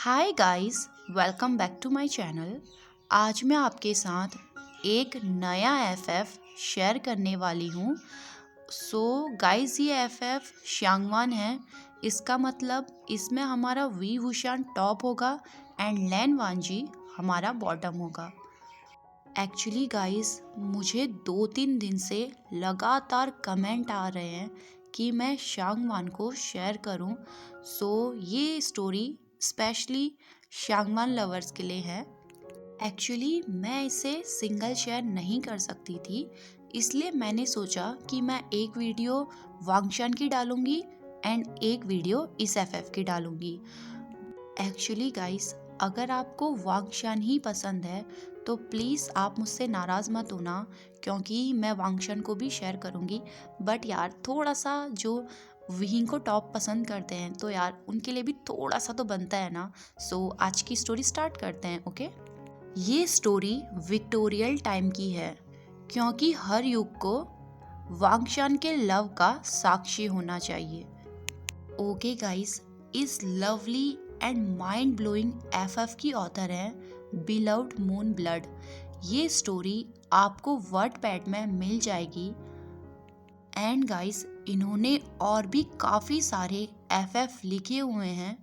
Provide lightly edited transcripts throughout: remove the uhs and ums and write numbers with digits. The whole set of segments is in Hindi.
Hi guys, welcome back to my channel. आज मैं आपके साथ एक नया एफएफ शेयर करने वाली हूँ। गाइस, ये एफएफ शांगवान है। इसका मतलब इसमें हमारा वी वुशान टॉप होगा एंड लैन वांजी हमारा बॉटम होगा। एक्चुअली गाइस, मुझे 2-3 दिन से लगातार कमेंट आ रहे हैं कि मैं शांगवान को शेयर करूं। ये स्टोरी स्पेशली शांगवान लवर्स के लिए है। एक्चुअली मैं इसे सिंगल शेयर नहीं कर सकती थी, इसलिए मैंने सोचा कि मैं एक वीडियो वांगशान की डालूंगी एंड एक वीडियो इस एफएफ की डालूंगी। एक्चुअली गाइस, अगर आपको वांगशान ही पसंद है तो प्लीज़ आप मुझसे नाराज़ मत होना, क्योंकि मैं वांगशान को भी शेयर करूँगी। बट यार, थोड़ा सा जो विहिंग को टॉप पसंद करते हैं तो यार उनके लिए भी थोड़ा सा तो बनता है ना। आज की स्टोरी स्टार्ट करते हैं। ओके, ये स्टोरी विक्टोरियल टाइम की है, क्योंकि हर युग को वांगशान के लव का साक्षी होना चाहिए। ओके गाइस, इस lovely and mind blowing FF की ऑथर है बिलव्ड मून ब्लड। ये स्टोरी आपको वर्डपैड में मिल जाएगी। एंड गाइस, इन्होंने और भी काफ़ी सारे एफएफ लिखे हुए हैं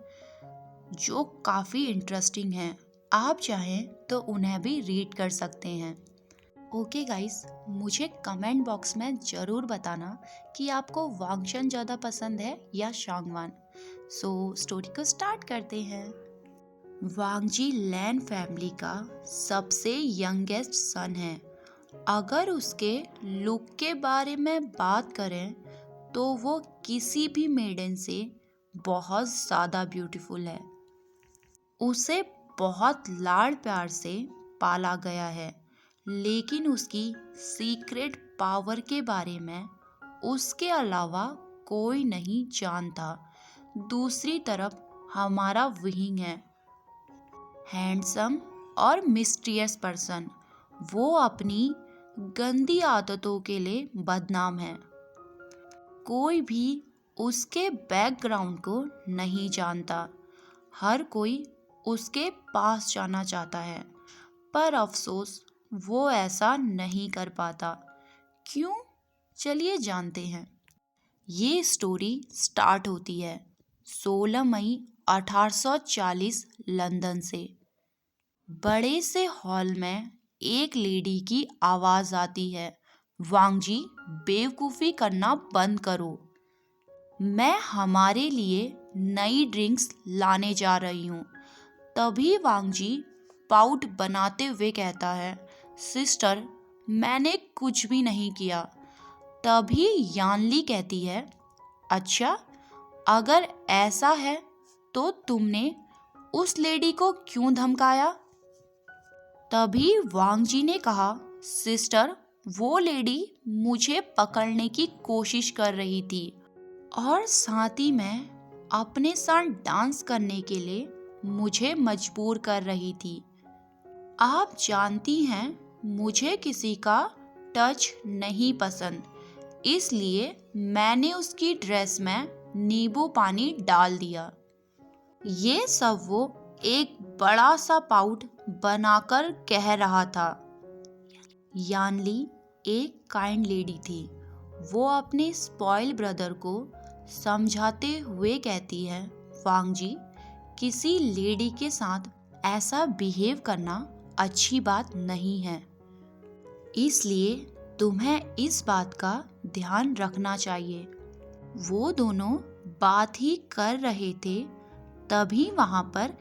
जो काफ़ी इंटरेस्टिंग हैं। आप चाहें तो उन्हें भी रीड कर सकते हैं। ओके गाइस, मुझे कमेंट बॉक्स में ज़रूर बताना कि आपको वांगशान ज़्यादा पसंद है या शांगवान। स्टोरी को स्टार्ट करते हैं। वांगजी लैन फैमिली का सबसे यंगेस्ट सन है। अगर उसके लुक के बारे में बात करें तो वो किसी भी मेडन से बहुत ज़्यादा ब्यूटीफुल है। उसे बहुत लाड़ प्यार से पाला गया है, लेकिन उसकी सीक्रेट पावर के बारे में उसके अलावा कोई नहीं जानता। दूसरी तरफ हमारा विहिंग है, हैंडसम और मिस्टीरियस पर्सन। वो अपनी गंदी आदतों के लिए बदनाम है। कोई भी उसके बैकग्राउंड को नहीं जानता। हर कोई उसके पास जाना चाहता है, पर अफसोस वो ऐसा नहीं कर पाता। क्यों? चलिए जानते हैं। ये स्टोरी स्टार्ट होती है 16 मई 1840 लंदन से। बड़े से हॉल में एक लेडी की आवाज़ आती है, वांगजी, बेवकूफ़ी करना बंद करो। मैं हमारे लिए नई ड्रिंक्स लाने जा रही हूँ। तभी वांगजी पाउट बनाते हुए कहता है, सिस्टर, मैंने कुछ भी नहीं किया। तभी यानली कहती है, अच्छा, अगर ऐसा है तो तुमने उस लेडी को क्यों धमकाया? तभी वांगजी ने कहा, सिस्टर, वो लेडी मुझे पकड़ने की कोशिश कर रही थी और साथ ही में अपने साथ डांस करने के लिए मुझे मजबूर कर रही थी। आप जानती हैं, मुझे किसी का टच नहीं पसंद, इसलिए मैंने उसकी ड्रेस में नींबू पानी डाल दिया। ये सब वो एक बड़ा सा पाउट बनाकर कह रहा था। यानली एक काइंड लेडी थी। वो अपने स्पॉइल ब्रदर को समझाते हुए कहती है, वांगजी, किसी लेडी के साथ ऐसा बिहेव करना अच्छी बात नहीं है, इसलिए तुम्हें इस बात का ध्यान रखना चाहिए। वो दोनों बात ही कर रहे थे, तभी वहाँ पर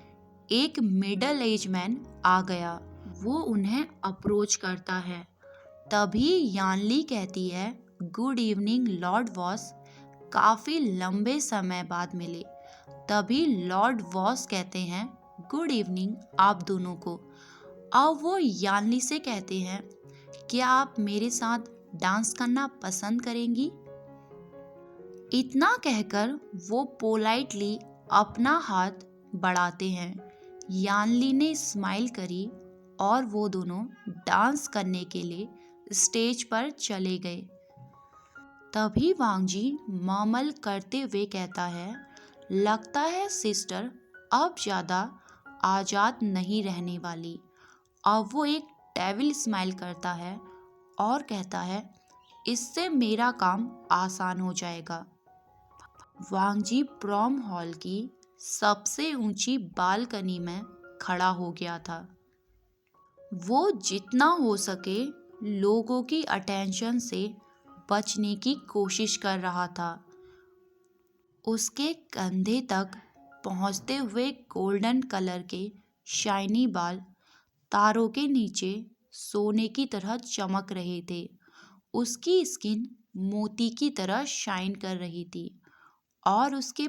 एक मिडल एज मैन आ गया। वो उन्हें अप्रोच करता है। तभी यानली कहती है, गुड इवनिंग लॉर्ड वॉस, काफ़ी लंबे समय बाद मिले। तभी लॉर्ड वॉस कहते हैं, गुड इवनिंग आप दोनों को। अब वो यानली से कहते हैं, क्या आप मेरे साथ डांस करना पसंद करेंगी? इतना कहकर वो पोलाइटली अपना हाथ बढ़ाते हैं। यानली ने स्माइल करी और वो दोनों डांस करने के लिए स्टेज पर चले गए। तभी वांगजी मर्मल करते हुए कहता है, लगता है सिस्टर, अब ज़्यादा आज़ाद नहीं रहने वाली। अब वो एक डेविल स्माइल करता है और कहता है, इससे मेरा काम आसान हो जाएगा। वांगजी प्रॉम हॉल की सबसे ऊंची बालकनी में खड़ा हो गया था। वो जितना हो सके लोगों की अटेंशन से बचने की कोशिश कर रहा था। उसके कंधे तक पहुंचते हुए गोल्डन कलर के शाइनी बाल तारों के नीचे सोने की तरह चमक रहे थे। उसकी स्किन मोती की तरह शाइन कर रही थी और उसके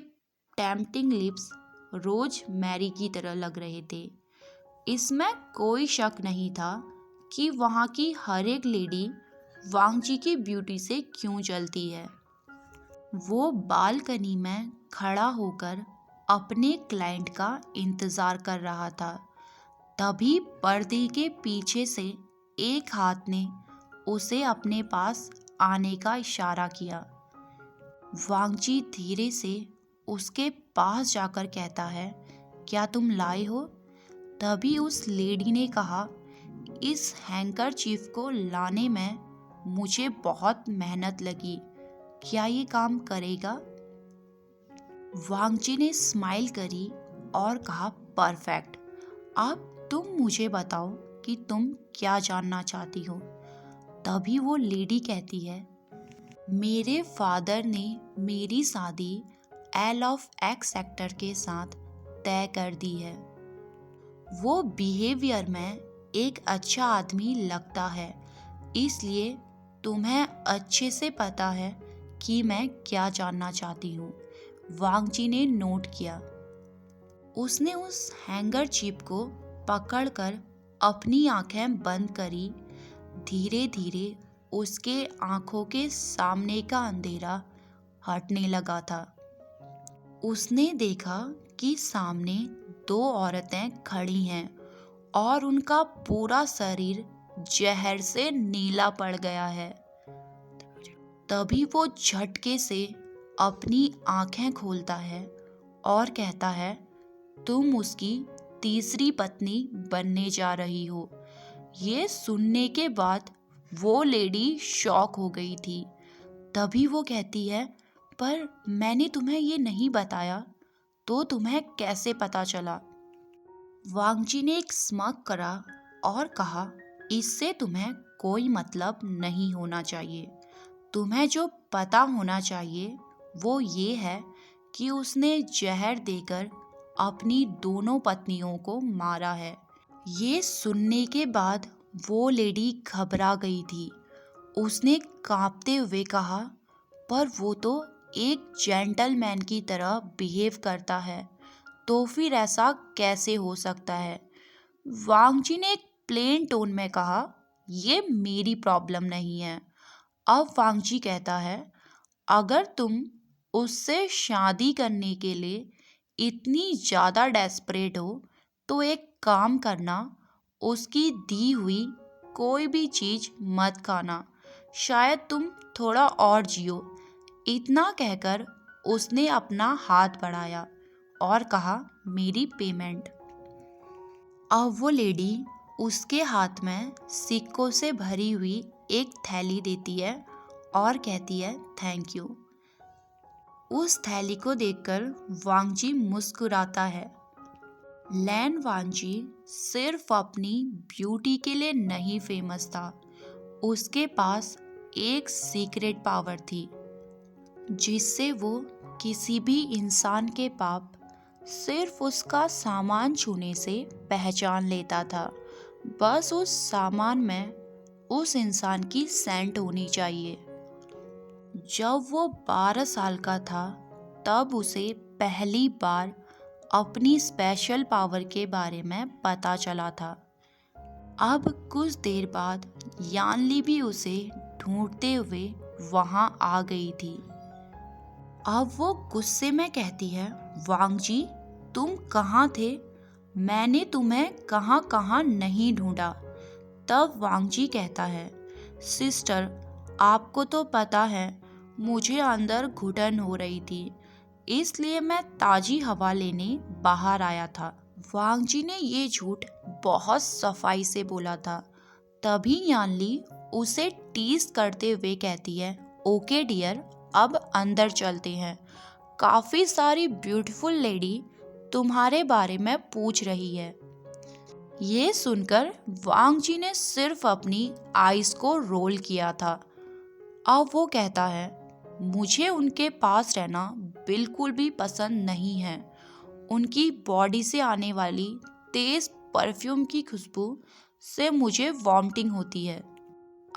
टेम्पटिंग लिप्स रोज मैरी की तरह लग रहे थे। इसमें कोई शक नहीं था कि वहाँ की हर एक लेडी वांगजी की ब्यूटी से क्यों जलती है। वो बालकनी में खड़ा होकर अपने क्लाइंट का इंतज़ार कर रहा था। तभी पर्दे के पीछे से एक हाथ ने उसे अपने पास आने का इशारा किया। वांगजी धीरे से उसके पास जाकर कहता है, क्या तुम लाए हो? तभी उस लेडी ने कहा, इस हैंकरचीफ को लाने में मुझे बहुत मेहनत लगी, क्या ये काम करेगा? वांगजी ने स्माइल करी और कहा, परफेक्ट। अब तुम मुझे बताओ कि तुम क्या जानना चाहती हो। तभी वो लेडी कहती है, मेरे फादर ने मेरी शादी एल ऑफ एक्स सेक्टर के साथ तय कर दी है। वो बिहेवियर में एक अच्छा आदमी लगता है, इसलिए तुम्हें अच्छे से पता है कि मैं क्या जानना चाहती हूँ। वांगजी ने नोट किया। उसने उस हैंकरचीफ को पकड़कर अपनी आंखें बंद करी। धीरे धीरे उसके आंखों के सामने का अंधेरा हटने लगा था। उसने देखा कि सामने दो औरतें खड़ी हैं और उनका पूरा शरीर जहर से नीला पड़ गया है। तभी वो झटके से अपनी आंखें खोलता है और कहता है, तुम उसकी तीसरी पत्नी बनने जा रही हो। ये सुनने के बाद वो लेडी शॉक हो गई थी। तभी वो कहती है, पर मैंने तुम्हें ये नहीं बताया, तो तुम्हें कैसे पता चला? वांगजी ने एक स्माइल करा और कहा, इससे तुम्हें कोई मतलब नहीं होना चाहिए। तुम्हें जो पता होना चाहिए वो ये है कि उसने जहर देकर अपनी दोनों पत्नियों को मारा है। ये सुनने के बाद वो लेडी घबरा गई थी। उसने कांपते हुए कहा, पर वो तो एक जेंटलमैन की तरह बिहेव करता है, तो फिर ऐसा कैसे हो सकता है? वांगजी ने एक प्लेन टोन में कहा, ये मेरी प्रॉब्लम नहीं है। अब वांगजी कहता है, अगर तुम उससे शादी करने के लिए इतनी ज़्यादा डेस्परेट हो तो एक काम करना, उसकी दी हुई कोई भी चीज़ मत खाना, शायद तुम थोड़ा और जियो। इतना कहकर उसने अपना हाथ बढ़ाया और कहा, मेरी पेमेंट। अब वो लेडी उसके हाथ में सिक्कों से भरी हुई एक थैली देती है और कहती है, थैंक यू। उस थैली को देखकर वांगजी मुस्कुराता है। लैन वांगजी सिर्फ अपनी ब्यूटी के लिए नहीं फेमस था, उसके पास एक सीक्रेट पावर थी जिससे वो किसी भी इंसान के पाप सिर्फ उसका सामान छूने से पहचान लेता था। बस उस सामान में उस इंसान की सेंट होनी चाहिए। जब वो 12 साल का था तब उसे पहली बार अपनी स्पेशल पावर के बारे में पता चला था। अब कुछ देर बाद यानली भी उसे ढूंढते हुए वहां आ गई थी। अब वो गुस्से में कहती है, वांगजी तुम कहाँ थे? मैंने तुम्हें कहाँ कहाँ नहीं ढूंढा। तब वांगजी कहता है, सिस्टर आपको तो पता है मुझे अंदर घुटन हो रही थी, इसलिए मैं ताज़ी हवा लेने बाहर आया था। वांग जी ने ये झूठ बहुत सफाई से बोला था। तभी यानली उसे टीज करते हुए कहती है, ओके डियर, अब अंदर चलते हैं। काफी सारी ब्यूटीफुल लेडी तुम्हारे बारे में पूछ रही है। ये सुनकर वांग जी ने सिर्फ अपनी आईज को रोल किया था। अब वो कहता है, मुझे उनके पास रहना बिल्कुल भी पसंद नहीं है। उनकी बॉडी से आने वाली तेज परफ्यूम की खुशबू से मुझे वॉमिटिंग होती है।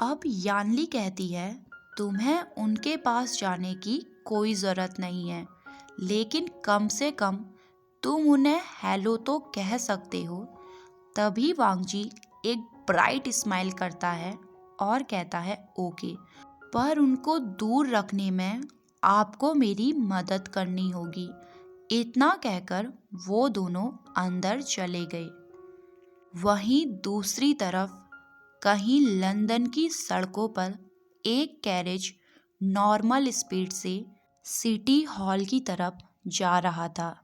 अब यानली कहती है, तुम्हें उनके पास जाने की कोई ज़रूरत नहीं है, लेकिन कम से कम तुम उन्हें हेलो तो कह सकते हो। तभी वांग जी एक ब्राइट स्माइल करता है और कहता है, ओके, पर उनको दूर रखने में आपको मेरी मदद करनी होगी। इतना कहकर वो दोनों अंदर चले गए। वहीं दूसरी तरफ कहीं लंदन की सड़कों पर एक कैरेज नॉर्मल स्पीड से सिटी हॉल की तरफ जा रहा था।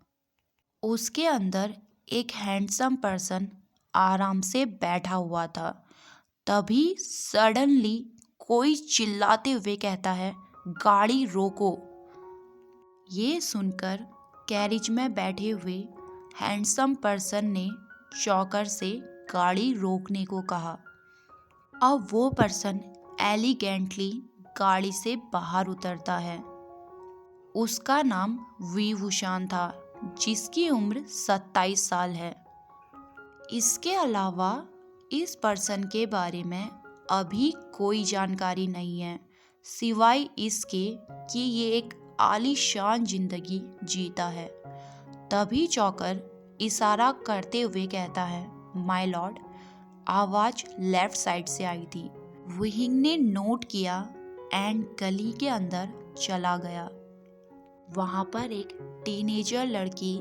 उसके अंदर एक हैंडसम पर्सन आराम से बैठा हुआ था। तभी सडनली कोई चिल्लाते हुए कहता है, गाड़ी रोको। ये सुनकर कैरेज में बैठे हुए हैंडसम पर्सन ने चौकर से गाड़ी रोकने को कहा। अब वो पर्सन एलिगेंटली गाड़ी से बाहर उतरता है। उसका नाम विभूषण था, जिसकी उम्र 27 साल है। इसके अलावा इस पर्सन के बारे में अभी कोई जानकारी नहीं है, सिवाय इसके कि ये एक आलीशान जिंदगी जीता है। तभी चौकर इशारा करते हुए कहता है, माय लॉर्ड। आवाज लेफ्ट साइड से आई थी। विहिंग ने नोट किया एंड गली के अंदर चला गया। वहां पर एक टीनेजर लड़की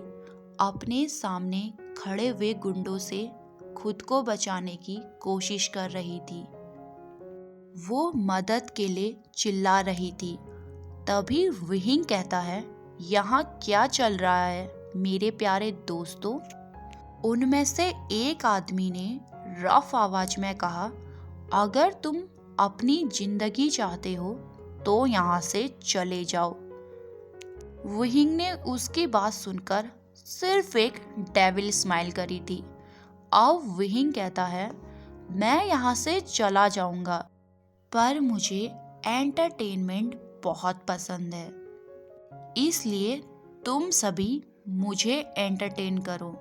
अपने सामने खड़े हुए गुंडों से खुद को बचाने की कोशिश कर रही थी। वो मदद के लिए चिल्ला रही थी। तभी विहिंग कहता है, यहाँ क्या चल रहा है मेरे प्यारे दोस्तों? उनमें से एक आदमी ने रफ आवाज में कहा, अगर तुम अपनी जिंदगी चाहते हो तो यहाँ से चले जाओ। विहिंग ने उसकी बात सुनकर सिर्फ एक डेविल स्माइल करी थी। अब विहिंग कहता है, मैं यहाँ से चला जाऊंगा, पर मुझे एंटरटेनमेंट बहुत पसंद है, इसलिए तुम सभी मुझे एंटरटेन करो।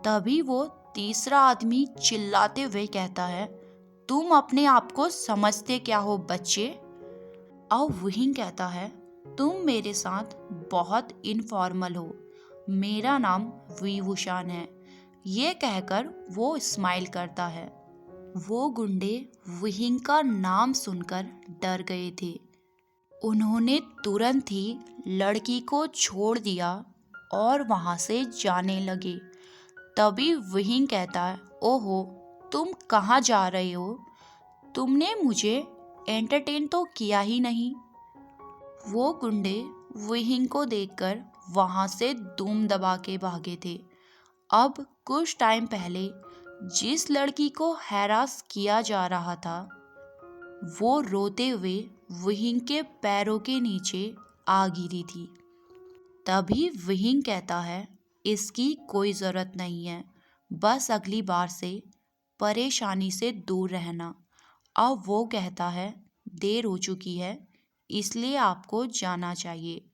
तभी वो तीसरा आदमी चिल्लाते हुए कहता है, तुम अपने आप को समझते क्या हो बच्चे? अब विहिंग कहता है, तुम मेरे साथ बहुत इनफॉर्मल हो। मेरा नाम विभूषण है। ये कहकर वो स्माइल करता है। वो गुंडे विहिंग का नाम सुनकर डर गए थे। उन्होंने तुरंत ही लड़की को छोड़ दिया और वहां से जाने लगे। तभी विहिंग कहता है, ओहो, तुम कहाँ जा रहे हो? तुमने मुझे एंटरटेन तो किया ही नहीं। वो गुंडे विहिंग को देखकर वहां से दुम दबा के भागे थे। अब कुछ टाइम पहले जिस लड़की को हैरास किया जा रहा था, वो रोते हुए विहिंग के पैरों के नीचे आ गिरी थी। तभी विहिंग कहता है, इसकी कोई ज़रूरत नहीं है, बस अगली बार से परेशानी से दूर रहना। अब वो कहता है, देर हो चुकी है, इसलिए आपको जाना चाहिए।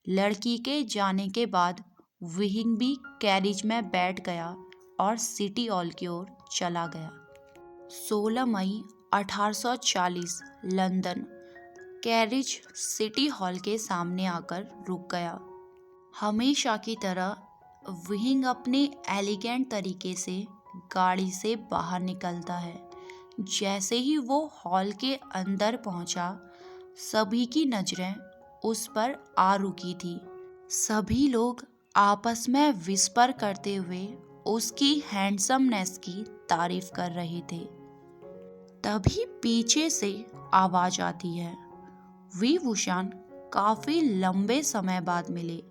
लड़की के जाने के बाद विहिंग भी कैरिज में बैठ गया और सिटी हॉल की ओर चला गया। 16 मई 1840 लंदन। कैरिज सिटी हॉल के सामने आकर रुक गया। हमेशा की तरह विहिंग अपने एलिगेंट तरीके से गाड़ी से बाहर निकलता है। जैसे ही वो हॉल के अंदर पहुंचा, सभी की नजरें उस पर आ रुकी थी। सभी लोग आपस में विस्पर करते हुए उसकी हैंडसमनेस की तारीफ कर रहे थे। तभी पीछे से आवाज आती है। विभूषण काफी लंबे समय बाद मिले।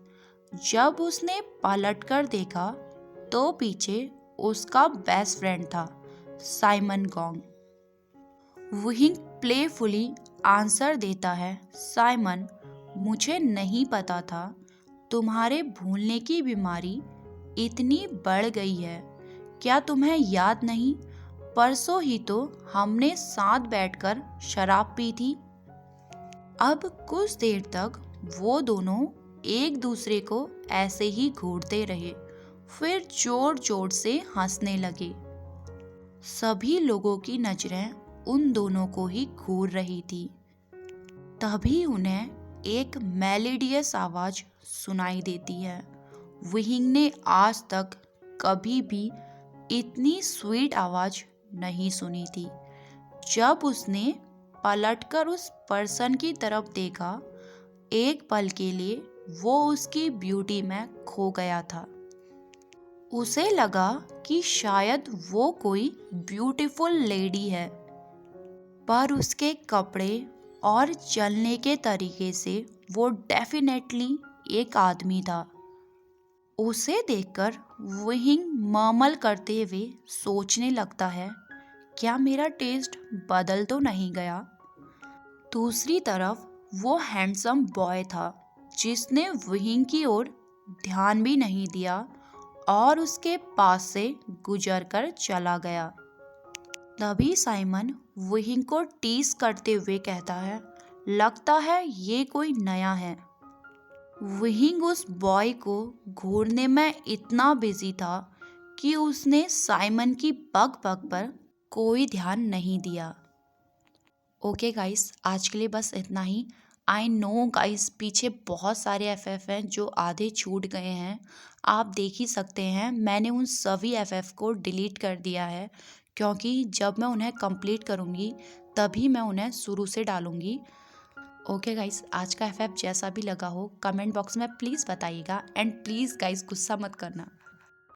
जब उसने पलटकर देखा तो पीछे उसका बेस्ट फ्रेंड था, साइमन गोंग। वुहिंग प्लेफुली आंसर देता है, साइमन, मुझे नहीं पता था तुम्हारे भूलने की बीमारी इतनी बढ़ गई है। क्या तुम्हें याद नहीं, परसों ही तो हमने साथ बैठकर शराब पी थी। अब कुछ देर तक वो दोनों एक दूसरे को ऐसे ही घूरते रहे, फिर जोर जोर से हंसने लगे। सभी लोगों की नजरें उन दोनों को ही घूर रही थी। तभी उन्हें एक मेलोडियस आवाज सुनाई देती है। वुहिंग ने आज तक कभी भी इतनी स्वीट आवाज नहीं सुनी थी। जब उसने पलटकर उस पर्सन की तरफ देखा, एक पल के लिए वो उसकी ब्यूटी में खो गया था। उसे लगा कि शायद वो कोई ब्यूटीफुल लेडी है, पर उसके कपड़े और चलने के तरीके से वो डेफिनेटली एक आदमी था। उसे देखकर वुहिंग मर्मल करते हुए सोचने लगता है, क्या मेरा टेस्ट बदल तो नहीं गया। दूसरी तरफ वो हैंडसम बॉय था जिसने वुहिंग की ओर ध्यान भी नहीं दिया और उसके पास से गुजरकर चला गया। तभी साइमन वुहिंग को टीज करते हुए कहता है, लगता है ये कोई नया है। वुहिंग उस बॉय को घूरने में इतना बिजी था कि उसने साइमन की बक बक पर कोई ध्यान नहीं दिया। ओके गाइस, आज के लिए बस इतना ही। आई नो गाइस, पीछे बहुत सारे एफएफ हैं जो आधे छूट गए हैं। आप देख ही सकते हैं, मैंने उन सभी एफएफ को डिलीट कर दिया है, क्योंकि जब मैं उन्हें कंप्लीट करूँगी तभी मैं उन्हें शुरू से डालूँगी। ओके गाइस, आज का एफएफ जैसा भी लगा हो कमेंट बॉक्स में प्लीज़ बताइएगा, एंड प्लीज़ गाइस गुस्सा मत करना।